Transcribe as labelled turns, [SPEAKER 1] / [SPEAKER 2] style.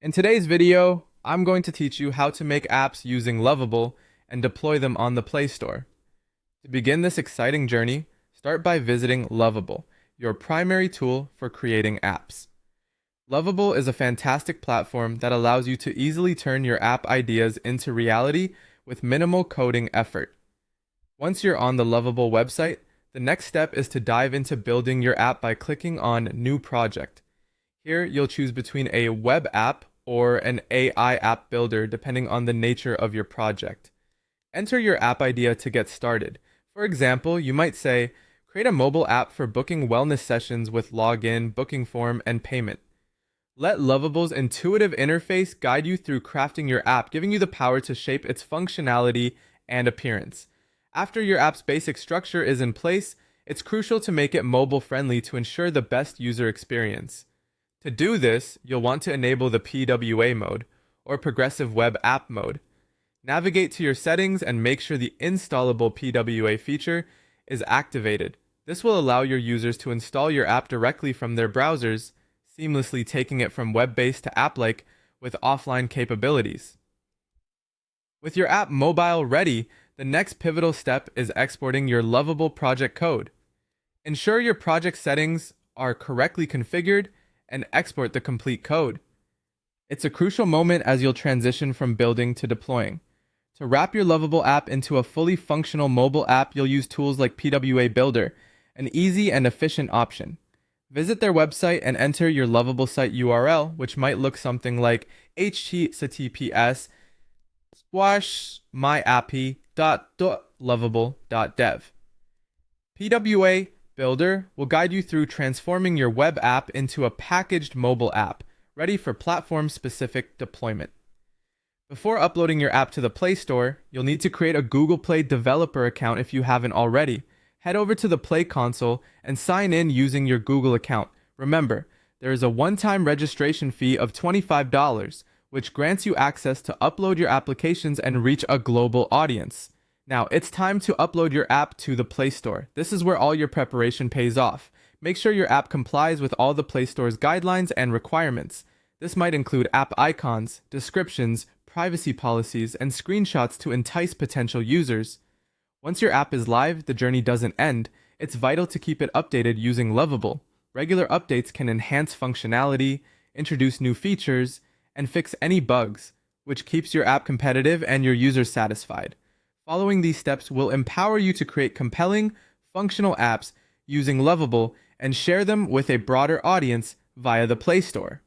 [SPEAKER 1] In today's video, I'm going to teach you how to make apps using Lovable and deploy them on the Play Store. To begin this exciting journey, start by visiting Lovable, your primary tool for creating apps. Lovable is a fantastic platform that allows you to easily turn your app ideas into reality with minimal coding effort. Once you're on the Lovable website, the next step is to dive into building your app by clicking on New Project. Here, you'll choose between a web app or an AI app builder depending on the nature of your project. Enter your app idea to get started. For example, you might say, create a mobile app for booking wellness sessions with login, booking form, and payment. Let Lovable's intuitive interface guide you through crafting your app, giving you the power to shape its functionality and appearance. After your app's basic structure is in place, it's crucial to make it mobile-friendly to ensure the best user experience. To do this, you'll want to enable the PWA mode, or Progressive Web App mode. Navigate to your settings and make sure the installable PWA feature is activated. This will allow your users to install your app directly from their browsers, seamlessly taking it from web-based to app-like with offline capabilities. With your app mobile ready, the next pivotal step is exporting your Lovable project code. Ensure your project settings are correctly configured and export the complete code. It's a crucial moment as you'll transition from building to deploying. To wrap your Lovable app into a fully functional mobile app, you'll use tools like PWA Builder, an easy and efficient option. Visit their website and enter your Lovable site URL, which might look something like https://myappy.lovable.dev. PWA Builder will guide you through transforming your web app into a packaged mobile app, ready for platform-specific deployment. Before uploading your app to the Play Store, you'll need to create a Google Play developer account if you haven't already. Head over to the Play console and sign in using your Google account. Remember, there is a one-time registration fee of $25, which grants you access to upload your applications and reach a global audience. Now, it's time to upload your app to the Play Store. This is where all your preparation pays off. Make sure your app complies with all the Play Store's guidelines and requirements. This might include app icons, descriptions, privacy policies, and screenshots to entice potential users. Once your app is live, the journey doesn't end. It's vital to keep it updated using Lovable. Regular updates can enhance functionality, introduce new features, and fix any bugs, which keeps your app competitive and your users satisfied. Following these steps will empower you to create compelling, functional apps using Lovable and share them with a broader audience via the Play Store.